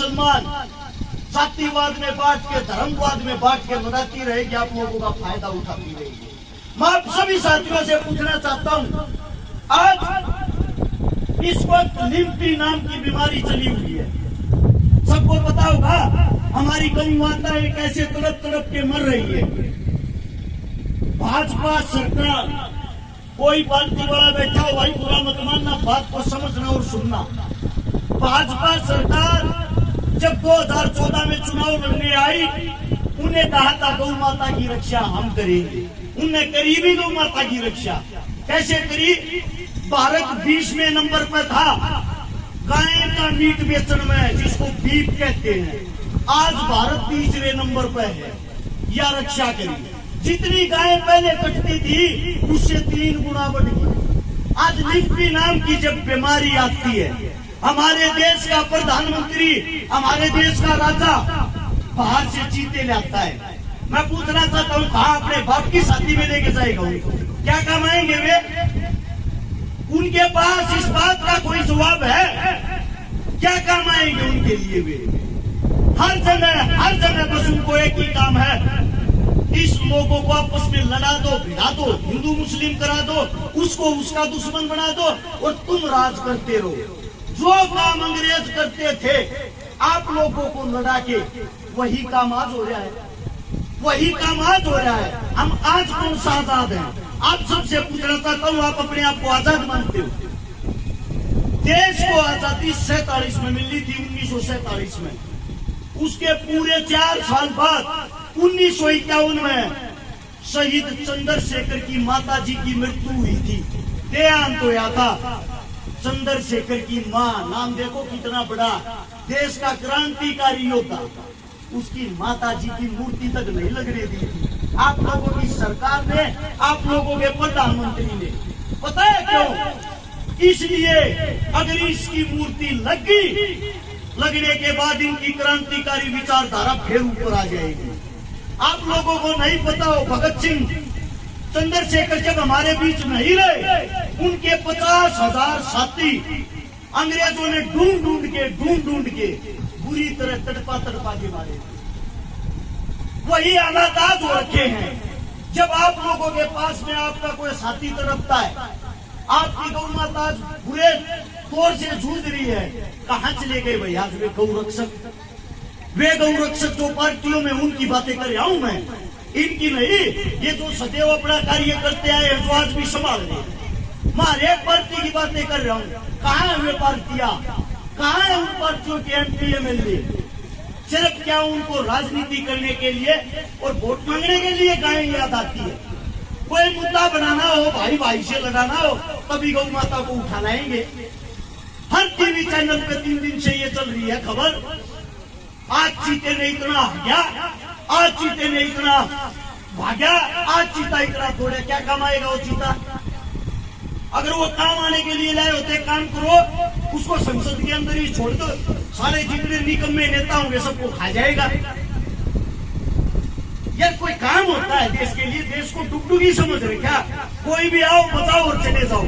मुसलमान जातिवाद में बांट के, धर्मवाद में बांट के लड़ाती रहेगी, आप लोगों का फायदा उठाती रहेगी। मैं आप सभी साथियों से पूछना चाहता हूं, आज इस वक्त लिम्पी नाम की बीमारी चली हुई है, सबको पता होगा। हमारी गौ माताएं कैसे तड़प तड़प के मर रही है। भाजपा सरकार, कोई पार्टी वाला बैठा हो भाई, बुरा मत मानना, बात को समझना और सुनना। भाजपा सरकार जब 2014 में चुनाव लड़ने आई, उन्हें कहा था गौ माता की रक्षा हम करेंगे। उन्हें करी भी गौ माता की रक्षा। कैसे करी? भारत 20वें नंबर पर था गाय का मीट बेचने में, जिसको बीफ कहते हैं। आज भारत 3रे नंबर पर है। या रक्षा करी। जितनी गायें पहले कटती थी उससे 3 गुना बढ़ गई। आज लिम्पी नाम की जब बीमारी आती है, हमारे देश का प्रधानमंत्री, हमारे देश का राजा बाहर से चीते लाता है। मैं पूछना चाहता हूँ, कहाँ अपने बाप की शादी में लेके जाएगा उनको? क्या कमाएंगे वे? उनके पास इस बात का कोई जवाब है? क्या कमाएंगे उनके लिए वे? हर जगह बस उनको एक ही काम है, इस लोगों को आपस में लड़ा दो, भिड़ा दो, हिंदू मुस्लिम करा दो, उसको उसका दुश्मन बना दो और तुम राज करते रहो। जो काम अंग्रेज करते थे आप लोगों को लड़ा के, वही काम आज हो रहा है। वही काम आज हो रहा है। हम आज कौन सा आजाद हैं? आप सबसे पूछना चाहता हूँ, आप अपने आप को आजाद मानते हो? देश को आजादी 47 में मिली थी, 1947 में। उसके पूरे 4 साल बाद 1951 में शहीद चंद्रशेखर की माता जी की मृत्यु हुई थी, देहांत होया था। चंद्रशेखर की माँ, नाम देखो कितना बड़ा, देश का क्रांतिकारी योद्धा, उसकी माता जी की मूर्ति तक नहीं लगने दी थी आप लोगों की सरकार ने, आप लोगों के प्रधानमंत्री ने। पता है क्यों? इसलिए अगर इसकी मूर्ति लग गई, लगने के बाद इनकी क्रांतिकारी विचारधारा फिर ऊपर आ जाएगी। आप लोगों को नहीं पता हो, भगत सिंह, चंद्रशेखर जब हमारे बीच नहीं रहे, उनके 50,000 साथी अंग्रेजों ने ढूंढ ढूंढ के बुरी तरह तड़पा के मारे। वही हालात आज हो रखे हैं। जब आप लोगों के पास में आपका कोई साथी तड़पता है, आपकी गौ माता आज बुरे तौर से जूझ रही है, कहाँ चले गए भाई आज वे गौरक्षक? वे गौरक्षक जो पार्टियों में, उनकी बातें कर रहा हूं मैं, इनकी नहीं। ये जो सदैव अपना कार्य करते आए हैं, जो आज भी संभाल रहे हैं, मैं हर एक पार्टी की बातें कर रहा हूँ। कहाँ है वे पार्टियां? कहाँ है उन पार्टियों के MP MLA? सिर्फ क्या उनको राजनीति करने के लिए और वोट मांगने के लिए गायें याद आती है? कोई मुद्दा बनाना हो, भाई भाई से लगाना हो, तभी गौ माता को उठा लाएंगे। हर टीवी चैनल पे 3 दिन से ये चल रही है खबर, आज चीते ने इतना भाग्या, आज चीते ने इतना भाग्या, आज चीता इतना थोड़े। क्या कमाएगा वो चीता? अगर वो काम आने के लिए लाए होते, काम करो, उसको संसद के अंदर ही छोड़ दो, सारे जितने निकम्मे नेता होंगे सबको खा जाएगा। यार कोई काम होता है देश के लिए? देश को डुगडुगी समझ रहे क्या? कोई भी आओ, बचाओ और चले जाओ।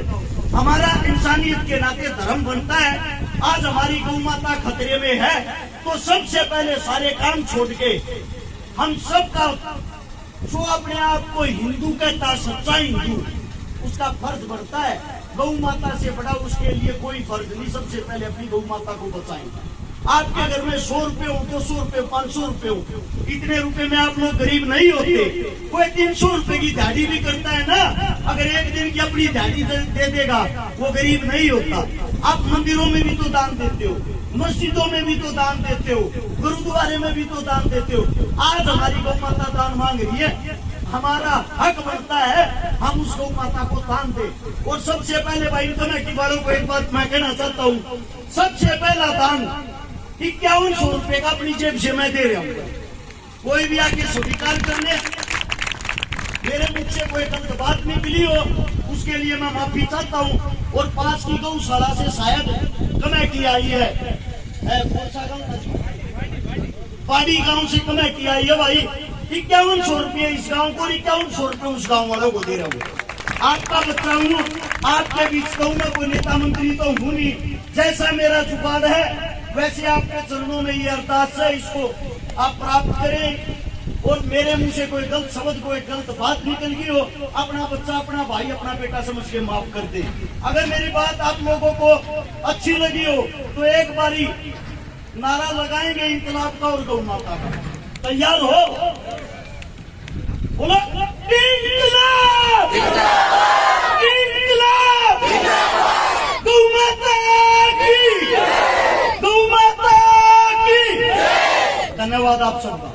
हमारा इंसानियत के नाते धर्म बनता है। आज हमारी गौ माता खतरे में है, तो सबसे पहले सारे काम छोड़ के हम सबका, जो अपने आप को हिंदू कहता, सच्चा हिंदू, उसका फर्ज बनता है। गौ माता से बड़ा उसके लिए कोई फर्ज नहीं। सबसे पहले अपनी गौ माता को बचाएं। आपके घर में 100 रुपए हो, 200 रुपए, 500 रुपए हो, इतने रुपए में आप लोग गरीब नहीं होते। कोई 300 रुपए की दिहाड़ी भी करता है ना, अगर एक दिन की अपनी दिहाड़ी दे देगा, वो गरीब नहीं होता। आप मंदिरों में भी तो दान देते हो, मस्जिदों में भी तो दान देते हो, गुरुद्वारे में भी तो दान देते हो। आज हमारी गौ माता दान मांग रही है, हमारा हक बनता है हम उस गौ माता को दान दे। और सबसे पहले भाई कमेटी वालों को एक बात मैं कहना चाहता हूँ, सबसे पहला दान 5100 रुपए का अपनी जेब से मैं दे रहा हूँ। कोई भी आके स्वीकार कर ले, मेरे मुझसे कोई गलत बात नहीं मिली हो, उसके लिए मैं माफी चाहता हूँ। और पास की गौशाला से शायद कमेटी आई है, कौन सा गाँव? पाड़ी गांव से कमेटी आई है भाई। 5100 रुपये इस गांव को, 5100 रुपये उस गांव वालों को दे रहा हूँ। आपका बच्चा हूँ, आपके बीच कहूँ मैं, कोई नेता मंत्री तो हूँ नहीं। जैसा मेरा जुगाड़ है वैसे आपके चरणों में ये अरदास है, इसको आप प्राप्त करें। और मेरे मुंह से कोई गलत शब्द, कोई गलत बात निकल गई हो, अपना बच्चा, अपना भाई, अपना बेटा समझ के माफ कर दे। अगर मेरी बात आप लोगों को अच्छी लगी हो तो एक बारी नारा लगाएंगे इंकलाब का और गौ माता का। तैयार हो? बोलो इंकलाब, इंकलाब, गौ माता की, गौ माता की। धन्यवाद आप सबका।